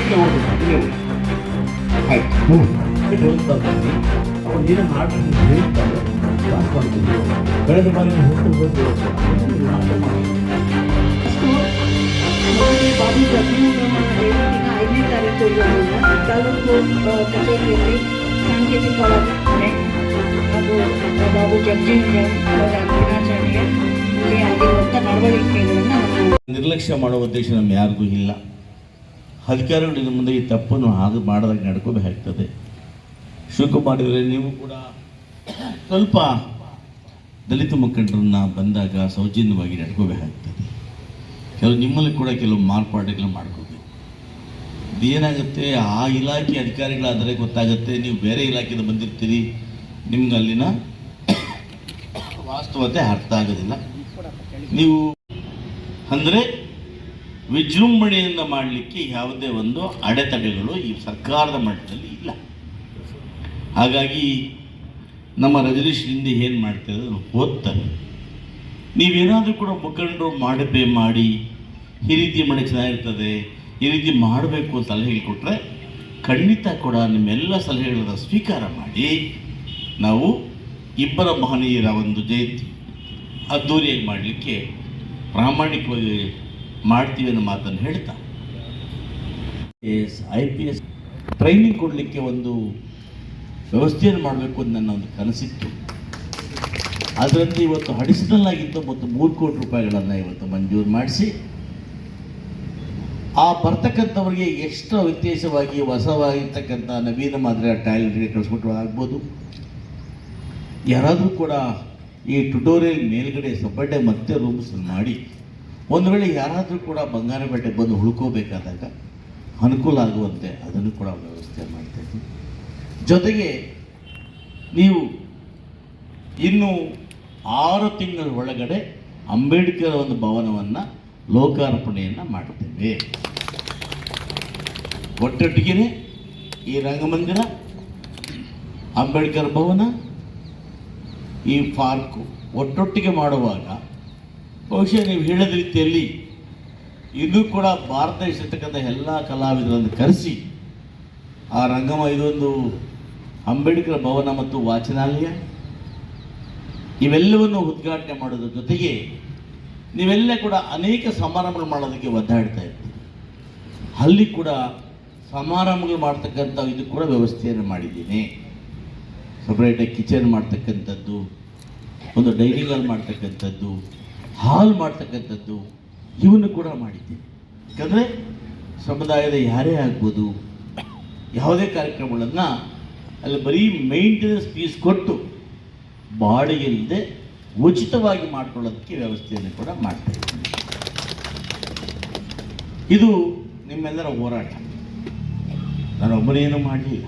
ಮೇಲಕ್ಕೆ ಹೋಗ್ಬೇಕು. ಆಯ್ತು ಬನ್ನಿ ಅವ್ರು ಏನೋ ಮಾಡ್ಕೊಂಡು ಹೇಳ್ತಾರೆ ಪಾಸ್ ಮಾಡ್ತಿದ್ರು. ಕಳೆದ ಬಾರಿ ಹೋಗ್ತಾ ಬಂದು ಬಾಬು ಜಗಜೀವನ 5ನೇ ತಾರೀಕು ತಾಲೂಕು ಕಚೇರಿಯಲ್ಲಿ ಸಾಂಕೇತಿಕವಾಗಿ ಹಾಗೂ ಬಾಬು ಜಗಜೀವನ್ ಅವರ ದಿನಾಚರಣೆಗೆ ಇಲ್ಲಿ ಆಗಿರುವಂಥ ನಡವಳಿಕೆಗಳನ್ನು ನಿರ್ಲಕ್ಷ್ಯ ಮಾಡುವ ಉದ್ದೇಶ ನಮ್ಮ ಯಾರಿಗೂ ಇಲ್ಲ. ಅಧಿಕಾರಿಗಳು ಇನ್ನು ಮುಂದೆ ಈ ತಪ್ಪನ್ನು ಹಾಗೆ ಮಾಡದಾಗ ನಡ್ಕೋಬೇಕಾಗ್ತದೆ. ಶಿವಕುಮಾರ್ ಅವರೇ, ನೀವು ಕೂಡ ಸ್ವಲ್ಪ ದಲಿತ ಮುಖಂಡರನ್ನ ಬಂದಾಗ ಸೌಜನ್ಯವಾಗಿ ನಡ್ಕೋಬೇಕಾಗ್ತದೆ. ಕೆಲವು ನಿಮ್ಮಲ್ಲಿ ಕೂಡ ಕೆಲವು ಮಾರ್ಪಾಡುಗಳನ್ನ ಮಾಡ್ಕೋಬೇಕು. ಇದೇನಾಗುತ್ತೆ, ಆ ಇಲಾಖೆ ಅಧಿಕಾರಿಗಳಾದರೆ ಗೊತ್ತಾಗುತ್ತೆ, ನೀವು ಬೇರೆ ಇಲಾಖೆಯಿಂದ ಬಂದಿರ್ತೀರಿ, ನಿಮ್ಗೆ ಅಲ್ಲಿನ ವಾಸ್ತವತೆ ಅರ್ಥ ಆಗೋದಿಲ್ಲ. ನೀವು ಅಂದರೆ ವಿಜೃಂಭಣೆಯಿಂದ ಮಾಡಲಿಕ್ಕೆ ಯಾವುದೇ ಒಂದು ಅಡೆತಡೆಗಳು ಈ ಸರ್ಕಾರದ ಮಟ್ಟದಲ್ಲಿ ಇಲ್ಲ. ಹಾಗಾಗಿ ನಮ್ಮ ರಜನೀಶ್ ಹಿಂದೆ ಏನು ಮಾಡ್ತಾರೆ ಓದ್ತಾರೆ. ನೀವೇನಾದರೂ ಕೂಡ ಮುಖಂಡರು ಮಾಡಿ ಈ ರೀತಿ ಮಾಡಿ ಚೆನ್ನಾಗಿರ್ತದೆ, ಈ ರೀತಿ ಮಾಡಬೇಕು ಅಂತ ಸಲಹೆ ಕೊಟ್ಟರೆ ಖಂಡಿತ ಕೂಡ ನಿಮ್ಮೆಲ್ಲ ಸಲಹೆಗಳನ್ನು ಸ್ವೀಕಾರ ಮಾಡಿ ನಾವು ಇಬ್ಬರ ಮಹನೀಯರ ಒಂದು ಜಯಂತಿ ಅದ್ದೂರಿಯಾಗಿ ಮಾಡಲಿಕ್ಕೆ ಪ್ರಾಮಾಣಿಕವಾಗಿ ಮಾಡ್ತೀವಿ ಅನ್ನೋ ಮಾತನ್ನು ಹೇಳ್ತಾ IPS ಟ್ರೈನಿಂಗ್ ಕೊಡಲಿಕ್ಕೆ ಒಂದು ವ್ಯವಸ್ಥೆಯನ್ನು ಮಾಡಬೇಕು ಅಂತ ನನ್ನ ಒಂದು ಕನಸಿತ್ತು. ಅದರಂತೆ ಇವತ್ತು ಅಡಿಷನಲ್ ಆಗಿತ್ತು ಮತ್ತು 3 ಕೋಟಿ ರೂಪಾಯಿಗಳನ್ನು ಇವತ್ತು ಮಂಜೂರು ಮಾಡಿಸಿ ಆ ಬರ್ತಕ್ಕಂಥವ್ರಿಗೆ ಎಕ್ಸ್ಟ್ರಾ ವ್ಯತ್ಯಾಸವಾಗಿ ಹೊಸವಾಗಿರ್ತಕ್ಕಂಥ ನವೀನ ಮಾದರಿಯ ಟಾಯ್ಲೆಟ್ಗೆ ಕಳಿಸ್ಬಿಟ್ಟು ಆಗ್ಬೋದು. ಯಾರಾದರೂ ಕೂಡ ಈ ಟ್ಯುಟೋರಿಯಲ್ ಮೇಲ್ಗಡೆ ಸಬ್ಬಡ್ಡೆ ಮತ್ತೆ ರೂಮ್ಸ್ ಮಾಡಿ ಒಂದು ವೇಳೆ ಯಾರಾದರೂ ಕೂಡ ಬಂಗಾರಪೇಟೆ ಬಂದು ಉಳ್ಕೋಬೇಕಾದಾಗ ಅನುಕೂಲ ಆಗುವಂತೆ ಅದನ್ನು ಕೂಡ ವ್ಯವಸ್ಥೆ ಮಾಡ್ತಾಯಿದ್ವಿ. ಜೊತೆಗೆ ನೀವು ಇನ್ನು 6 ತಿಂಗಳ ಒಳಗಡೆ ಅಂಬೇಡ್ಕರ್ ಒಂದು ಭವನವನ್ನು ಲೋಕಾರ್ಪಣೆಯನ್ನು ಮಾಡ್ತೇವೆ. ಒಟ್ಟೊಟ್ಟಿಗೆ ಈ ರಂಗಮಂದಿರ, ಅಂಬೇಡ್ಕರ್ ಭವನ, ಈ ಪಾರ್ಕು ಒಟ್ಟೊಟ್ಟಿಗೆ ಮಾಡುವಾಗ ಬಹುಶಃ ನೀವು ಹೇಳಿದ ರೀತಿಯಲ್ಲಿ ಇನ್ನೂ ಕೂಡ ಭಾರತ ದೇಶತಕ್ಕಂಥ ಎಲ್ಲ ಕಲಾವಿದರನ್ನು ಕರೆಸಿ ಆ ಇದೊಂದು ಅಂಬೇಡ್ಕರ್ ಭವನ ಮತ್ತು ವಾಚನಾಲಯ ಇವೆಲ್ಲವನ್ನು ಉದ್ಘಾಟನೆ ಮಾಡೋದ್ರ ಜೊತೆಗೆ ನೀವೆಲ್ಲ ಕೂಡ ಅನೇಕ ಸಮಾರಂಭಗಳು ಮಾಡೋದಕ್ಕೆ ಒದ್ದಾಡ್ತಾ ಇರ್ತೀವಿ. ಅಲ್ಲಿ ಕೂಡ ಸಮಾರಂಭಗಳು ಮಾಡ್ತಕ್ಕಂಥ ಇದು ಕೂಡ ವ್ಯವಸ್ಥೆಯನ್ನು ಮಾಡಿದ್ದೀನಿ. ಸಪ್ರೇಟಾಗಿ ಕಿಚನ್ ಮಾಡ್ತಕ್ಕಂಥದ್ದು, ಒಂದು ಡೈನಿಂಗ್ ಹಾಲ್ ಮಾಡ್ತಕ್ಕಂಥದ್ದು, ಹಾಲ್ ಮಾಡ್ತಕ್ಕಂಥದ್ದು ಇವನ್ನು ಕೂಡ ಮಾಡಿದ್ದೀನಿ. ಯಾಕಂದರೆ ಸಮುದಾಯದ ಯಾರೇ ಆಗ್ಬೋದು, ಯಾವುದೇ ಕಾರ್ಯಕ್ರಮಗಳನ್ನು ಅಲ್ಲಿ ಬರೀ ಮೇಂಟೆನೆನ್ಸ್ ಫೀಸ್ ಕೊಟ್ಟು ಬಾಡಿಗೆ ಇಲ್ಲದೆ ಉಚಿತವಾಗಿ ಮಾಡ್ಕೊಳ್ಳೋದಕ್ಕೆ ವ್ಯವಸ್ಥೆಯನ್ನು ಕೂಡ ಮಾಡ್ತಾ ಇದ್ದೀನಿ. ಇದು ನಿಮ್ಮೆಲ್ಲರ ಹೋರಾಟ, ನಾನು ಒಬ್ಬನೇನು ಮಾಡಲಿಲ್ಲ.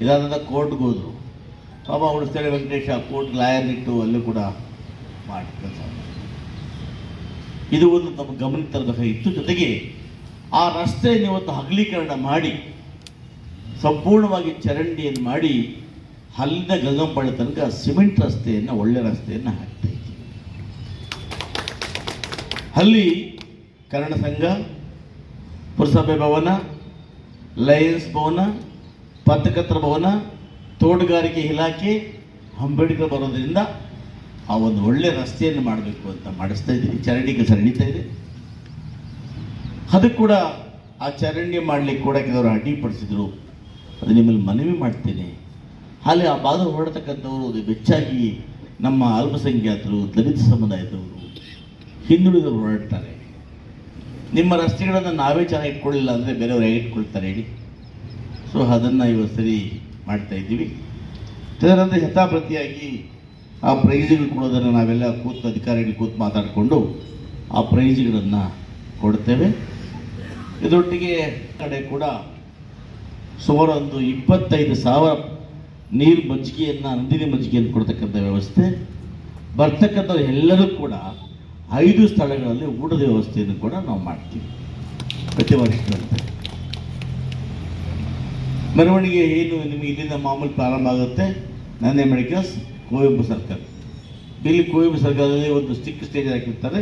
ಇದಾದ ಕೋರ್ಟ್ಗೆ ಹೋದರು, ಪಾಪ ಉಳಿಸ್ತೇನೆ ವೆಂಕಟೇಶ ಕೋರ್ಟ್ ಲಾಯರ್ನಿಟ್ಟು ಅಲ್ಲೂ ಕೂಡ ಮಾಡಿ ಕೆಲಸ. ಇದು ಒಂದು ನಮ್ಮ ಗಮನಕ್ಕೆ ತರಬೇಕಾಗಿತ್ತು. ಜೊತೆಗೆ ಆ ರಸ್ತೆಯನ್ನು ಇವತ್ತು ಅಗಲೀಕರಣ ಮಾಡಿ ಸಂಪೂರ್ಣವಾಗಿ ಚರಂಡಿಯನ್ನು ಮಾಡಿ ಅಲ್ಲಿಂದ ಗಂಗಂಪಾಳ್ಯ ತನಕ ಸಿಮೆಂಟ್ ರಸ್ತೆಯನ್ನು, ಒಳ್ಳೆ ರಸ್ತೆಯನ್ನು ಹಾಕ್ತಾ ಇದ್ದೀವಿ. ಅಲ್ಲಿ ಕನ್ನಡ ಸಂಘ, ಪುರಸಭೆ ಭವನ, ಲಯನ್ಸ್ ಭವನ, ಪತ್ರಕರ್ತರ ಭವನ, ತೋಟಗಾರಿಕೆ ಇಲಾಖೆ, ಅಂಬೇಡ್ಕರ್ ಬರೋದ್ರಿಂದ ಆ ಒಂದು ಒಳ್ಳೆ ರಸ್ತೆಯನ್ನು ಮಾಡಬೇಕು ಅಂತ ಮಾಡಿಸ್ತಾ ಇದ್ದೀವಿ. ಚರಂಡಿ ಕೆಲಸ ನಡೀತಾ ಇದೆ. ಅದಕ್ಕೆ ಕೂಡ ಆ ಚರಂಡಿ ಮಾಡಲಿಕ್ಕೆ ಕೂಡ ಕೆಲವರು ಅಡ್ಡಿಪಡಿಸಿದ್ರು. ಅದು ನಿಮ್ಮಲ್ಲಿ ಮನವಿ ಮಾಡ್ತೇನೆ. ಅಲ್ಲಿ ಆ ಭಾಗ ಹೊರಡ್ತಕ್ಕಂಥವರು ಹೆಚ್ಚಾಗಿ ನಮ್ಮ ಅಲ್ಪಸಂಖ್ಯಾತರು, ದಲಿತ ಸಮುದಾಯದವರು, ಹಿಂದುಳಿದವರು ಹೊರಡ್ತಾರೆ. ನಿಮ್ಮ ರಸ್ತೆಗಳನ್ನು ನಾವೇ ಚೆನ್ನಾಗಿ ಇಟ್ಕೊಳ್ಳಿಲ್ಲ ಅಂದರೆ ಬೇರೆಯವರು ಹೇಗೆ ಇಟ್ಕೊಳ್ತಾರೆ ಹೇಳಿ? ಸೊ ಅದನ್ನು ಇವತ್ತು ಸರಿ ಮಾಡ್ತಾ ಇದ್ದೀವಿ. ಇದರಂತೆ ಯಥಾಪ್ರತಿಯಾಗಿ ಆ ಪ್ರೈಜ್ಗಳು ಕೊಡೋದನ್ನು ನಾವೆಲ್ಲ ಕೂತು ಅಧಿಕಾರಿಗಳು ಕೂತು ಮಾತಾಡಿಕೊಂಡು ಆ ಪ್ರೈಜ್ಗಳನ್ನು ಕೊಡ್ತೇವೆ. ಇದರೊಟ್ಟಿಗೆ ಕಡೆ ಕೂಡ ಸುಮಾರು ಒಂದು 25,000 ನೀರು ಮಜ್ಜಿಗೆಯನ್ನು, ನಂದಿನಿ ಮಜ್ಜಿಗೆಯನ್ನು ಕೊಡ್ತಕ್ಕಂಥ ವ್ಯವಸ್ಥೆ ಬರ್ತಕ್ಕಂಥ ಎಲ್ಲರೂ ಕೂಡ 5 ಸ್ಥಳಗಳಲ್ಲಿ ಊಟದ ವ್ಯವಸ್ಥೆಯನ್ನು ಕೂಡ ನಾವು ಮಾಡ್ತೀವಿ ಪ್ರತಿ ವರ್ಷದಂತೆ. ಮೆರವಣಿಗೆ ಏನು ನಿಮಗೆ ಇಲ್ಲಿಂದ ಮಾಮೂಲಿ ಪ್ರಾರಂಭ ಆಗುತ್ತೆ. Nandi medicals, Kuvempu circle. ಇಲ್ಲಿ ಕುವೆಂಪು ಸರ್ಕಲಲ್ಲಿ ಒಂದು ಸ್ಟಿಕ್ ಸ್ಟೇಜ್ ಹಾಕಿರ್ತಾರೆ.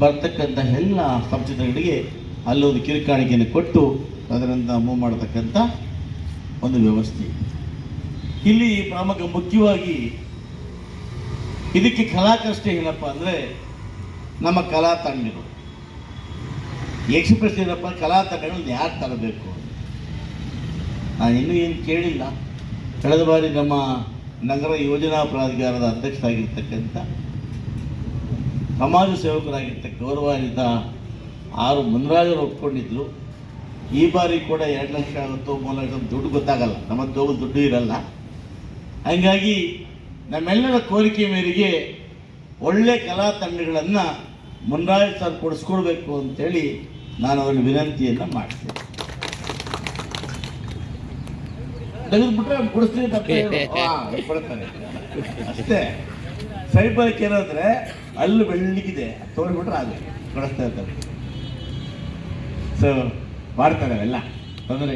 ಬರ್ತಕ್ಕಂಥ ಎಲ್ಲ ಸಂಸ್ಥೆಗಳಿಗೆ ಅಲ್ಲೊಂದು ಕಿರುಕಾಣಿಕೆಯನ್ನು ಕೊಟ್ಟು ಅದರಿಂದ ಮೂವ್ ಮಾಡತಕ್ಕಂಥ ಒಂದು ವ್ಯವಸ್ಥೆ. ಇಲ್ಲಿ ಮುಖ್ಯವಾಗಿ ಇದಕ್ಕೆ ಕಲಾಕಷ್ಟೇ ಏನಪ್ಪ ಅಂದರೆ ನಮ್ಮ ಕಲಾ ತಂಡಗಳು ಎಕ್ಸ್ಪ್ರೆಸ್ ಏನಪ್ಪ, ಕಲಾ ತಂಡಗಳನ್ನ ಯಾರು ತರಬೇಕು. ನಾನು ಇನ್ನೂ ಏನು ಕೇಳಿಲ್ಲ. ಕಳೆದ ಬಾರಿ ನಮ್ಮ ನಗರ ಯೋಜನಾ ಪ್ರಾಧಿಕಾರದ ಅಧ್ಯಕ್ಷರಾಗಿರ್ತಕ್ಕಂಥ ಸಮಾಜ ಸೇವಕರಾಗಿರ್ತಕ್ಕ ಗೌರವಾನ್ವಿತ ಆರು ಮುನ್ರಾಜರು ಒಪ್ಕೊಂಡಿದ್ರು. ಈ ಬಾರಿ ಕೂಡ 2 ಲಕ್ಷ ಆಗುತ್ತೋ 3 ಲಕ್ಷ ದುಡ್ಡು ಗೊತ್ತಾಗಲ್ಲ, ನಮ್ಮ ದುಡ್ಡು ಇರಲ್ಲ. ಹಾಗಾಗಿ ನಮ್ಮೆಲ್ಲರ ಕೋರಿಕೆ ಮೇರೆಗೆ ಒಳ್ಳೆ ಕಲಾ ತಂಡಗಳನ್ನು ಮುನ್ರಾಜ್ ಸರ್ ಕೊಡಿಸ್ಕೊಡ್ಬೇಕು ಅಂತೇಳಿ ನಾನು ಅವರಿಗೆ ವಿನಂತಿಯನ್ನು ಮಾಡ್ತೇನೆ. ತೆಗೆದುಬಿಟ್ರೆ ಕೊಡಿಸ್ತೀನಿ ಕೊಡ್ತಾರೆ ಅಷ್ಟೇ. ಸೈಬರ್ಗೆ ಏನಂದ್ರೆ ಅಲ್ಲು ಬೆಳ್ಳಿಗಿದೆ ತೋರಿಬಿಟ್ರೆ ಅದು ಕೊಡಿಸ್ತಾ ಇರ್ತಾರೆ. ಸೊ ಮಾಡ್ತಾರೆ ಅವೆಲ್ಲ ತೊಂದರೆ.